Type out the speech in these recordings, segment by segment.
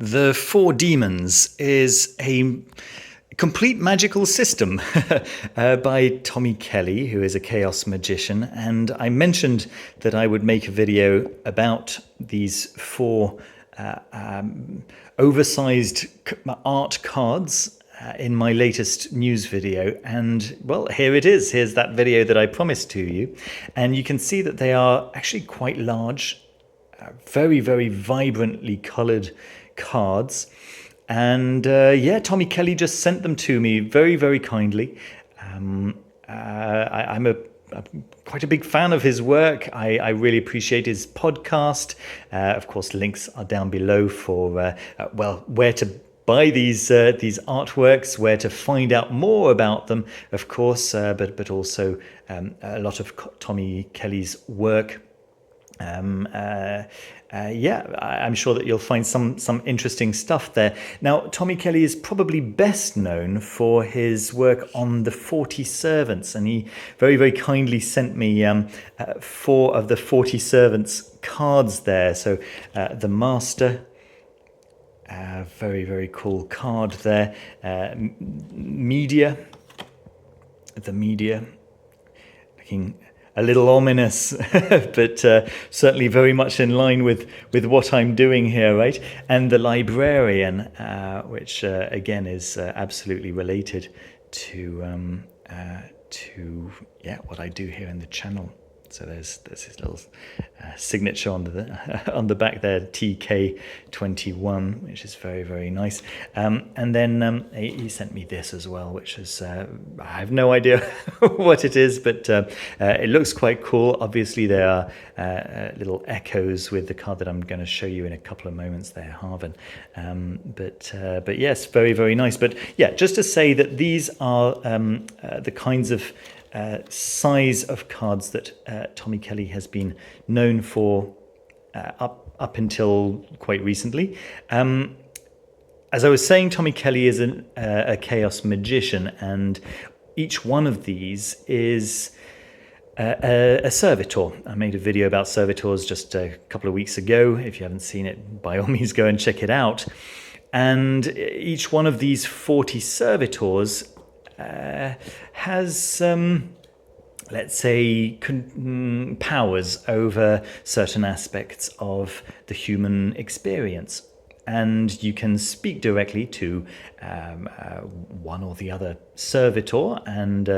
The Four Demons is a complete magical system by Tommie Kelly, who is a chaos magician. And I mentioned that I would make a video about these four oversized art cards in my latest news video. And well, here it is. Here's that video that I promised to you. And you can see that they are actually quite large, very, very vibrantly colored cards. And yeah, Tommie Kelly just sent them to me very, very kindly. I'm quite a big fan of his work. I really appreciate his podcast. Of course, links are down below for where to buy these artworks, where to find out more about them, of course, but also a lot of Tommie Kelly's work. Yeah, I'm sure that you'll find some interesting stuff there. Now, Tommie Kelly is probably best known for his work on the 40 Servants, and he very, very kindly sent me 4 of the 40 Servants cards there. So the Master, very, very cool card there. Media, the Media, looking a little ominous, but certainly very much in line with what I'm doing here, right? And the Librarian, which again is absolutely related to what I do here in the channel. So there's his little signature on the back there, TK21, which is very, very nice. And then he sent me this as well, which is I have no idea what it is, but it looks quite cool. Obviously, there are little echoes with the card that I'm going to show you in a couple of moments there, Harvan. But yes, very, very nice. But yeah, just to say that these are the kinds of size of cards that Tommie Kelly has been known for up until quite recently. As I was saying, Tommie Kelly is a chaos magician, and each one of these is a servitor. I made a video about servitors just a couple of weeks ago. If you haven't seen it, by all means go and check it out. And each one of these 40 servitors has, let's say, powers over certain aspects of the human experience. And you can speak directly to one or the other servitor and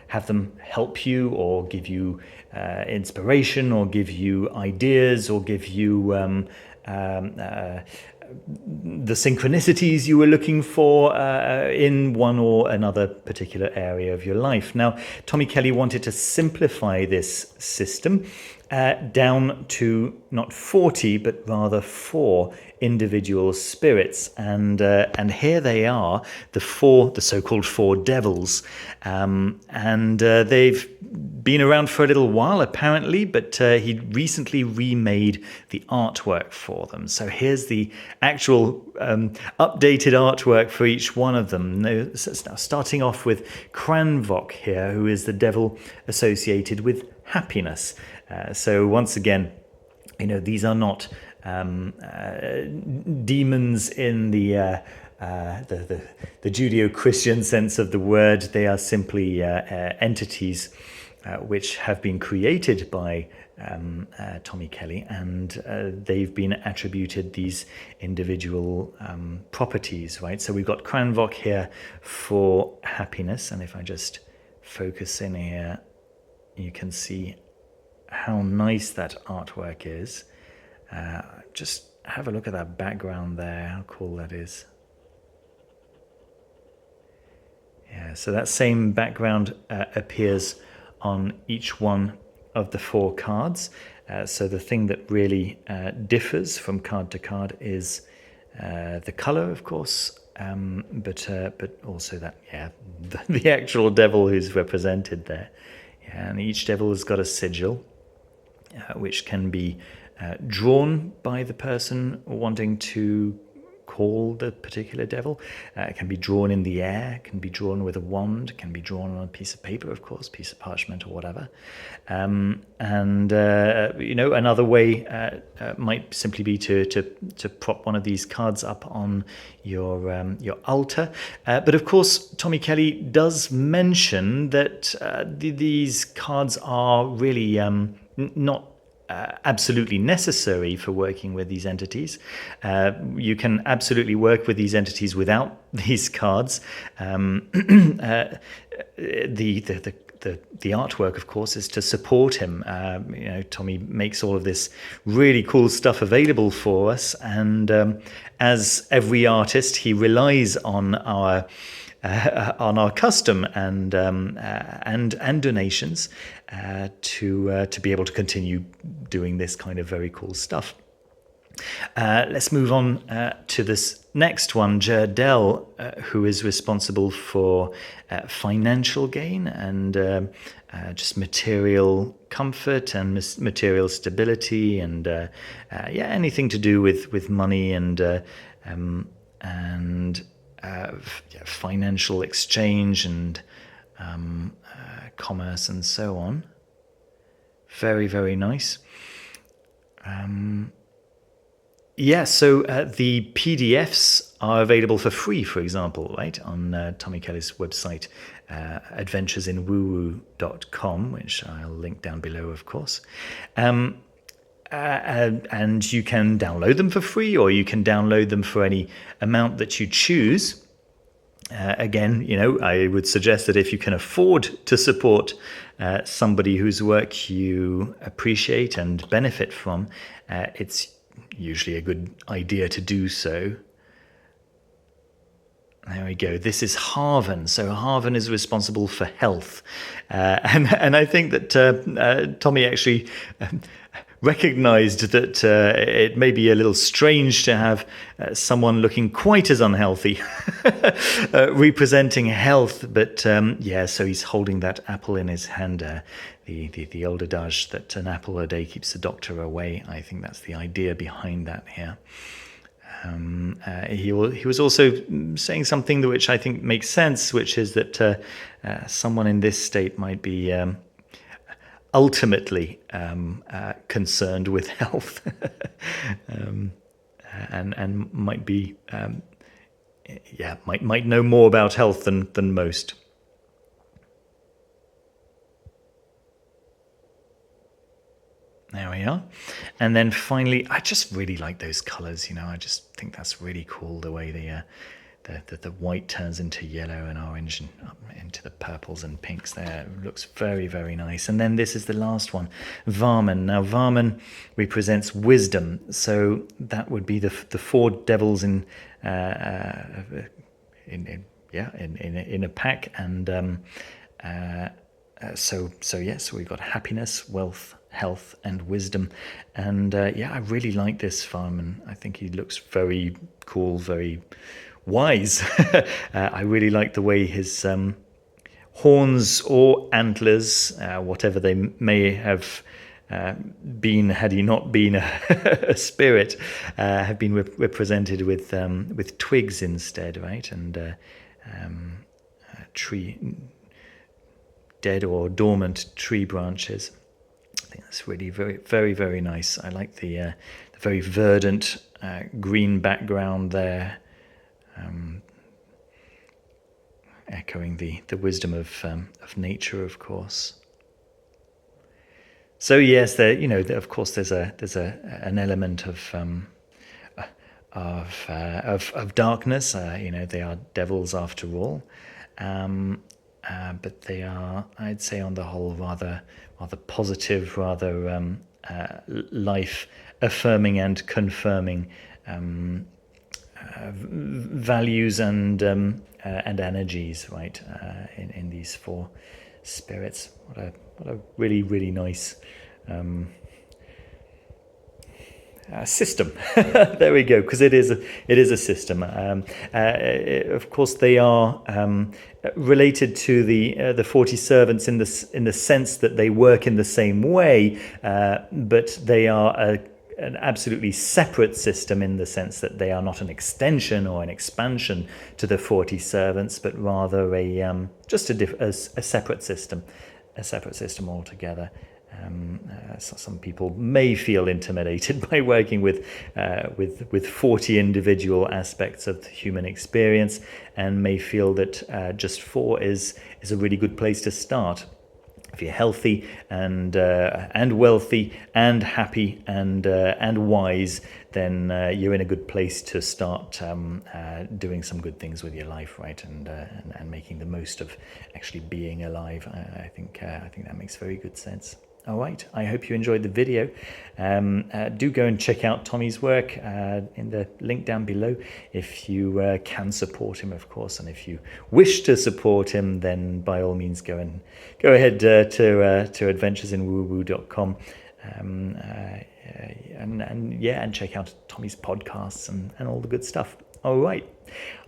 have them help you or give you inspiration or give you ideas or give you the synchronicities you were looking for in one or another particular area of your life. Now, Tommie Kelly wanted to simplify this system down to not 40, but rather 4 individual spirits, and here they are, the so-called 4 devils, and they've been around for a little while apparently, but he recently remade the artwork for them. So here's the actual updated artwork for each one of them. Now, starting off with Cranvac here, who is the devil associated with happiness. So once again, these are not demons in the Judeo-Christian sense of the word. They are simply entities which have been created by Tommie Kelly, and they've been attributed these individual properties, right? So we've got Cranvac here for happiness, and if I just focus in here, you can see how nice that artwork is. Just have a look at that background there, how cool that is. Yeah, so that same background appears on each one of the 4 cards. So the thing that really differs from card to card is the color, of course, but also that, the actual devil who's represented there. Yeah, and each devil has got a sigil, which can be drawn by the person wanting to call the particular devil. It can be drawn in the air, can be drawn with a wand, can be drawn on a piece of paper, of course, piece of parchment or whatever. Another way might simply be to prop one of these cards up on your altar. But of course, Tommie Kelly does mention that these cards are really not absolutely necessary for working with these entities. You can absolutely work with these entities without these cards. The artwork, of course, is to support him. Tommie makes all of this really cool stuff available for us, and as every artist, he relies on our custom and donations to be able to continue doing this kind of very cool stuff. Let's move on to this next one, Jerdel, who is responsible for financial gain and just material comfort and material stability and anything to do with money and financial exchange and commerce and so on. Very, very nice. So the PDFs are available for free, for example, right, on Tommie Kelly's website, adventuresinwoowoo.com, which I'll link down below, of course. And you can download them for free, or you can download them for any amount that you choose. Again, I would suggest that if you can afford to support somebody whose work you appreciate and benefit from, it's usually a good idea to do so. There we go. This is Harvan. So Harvan is responsible for health. And I think that Tommie actually recognized that it may be a little strange to have someone looking quite as unhealthy representing health. But so he's holding that apple in his hand, the old adage that an apple a day keeps the doctor away. I think that's the idea behind that here. He was also saying something which I think makes sense, which is that someone in this state might be ultimately concerned with health and might be might know more about health than most. There we are. And then finally, I just really like those colors, I just think that's really cool, the way the white turns into yellow and orange and up into the purples and pinks there. It looks very, very nice. And then this is the last one, Varman. Now, Varman represents wisdom. So that would be the four devils in a pack. And so we've got happiness, wealth, health, and wisdom. And I really like this Varman. I think he looks very cool, very wise. I really like the way his horns or antlers, whatever they may have been had he not been a spirit, have been represented with twigs instead, right? And tree, dead or dormant tree branches. I think that's really very, very, very nice. I like the very verdant green background there, echoing the wisdom of nature, of course. So yes, there, of course, there's an element of darkness. They are devils after all, but they are, I'd say, on the whole, rather positive, rather life affirming and confirming values and energies, right? In these four spirits. What a really, really nice system. There we go, because it is a system. Of course, they are related to the 40 servants in the sense that they work in the same way, but they are an absolutely separate system in the sense that they are not an extension or an expansion to the 40 servants, but rather just a separate system, altogether. So some people may feel intimidated by working with 40 individual aspects of the human experience, and may feel that just 4 is a really good place to start. If you're healthy and wealthy and happy and wise, then you're in a good place to start doing some good things with your life, right? And making the most of actually being alive. I think that makes very good sense. All right, I hope you enjoyed the video. Do go and check out Tommie's work in the link down below if you can support him, of course. And if you wish to support him, then by all means go ahead to adventuresinwoowoo.com and check out Tommie's podcasts and all the good stuff. All right,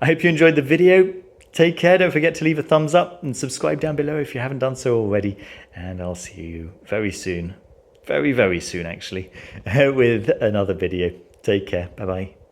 I hope you enjoyed the video. Take care. Don't forget to leave a thumbs up and subscribe down below if you haven't done so already. And I'll see you very soon, very, very soon actually, with another video. Take care. Bye-bye.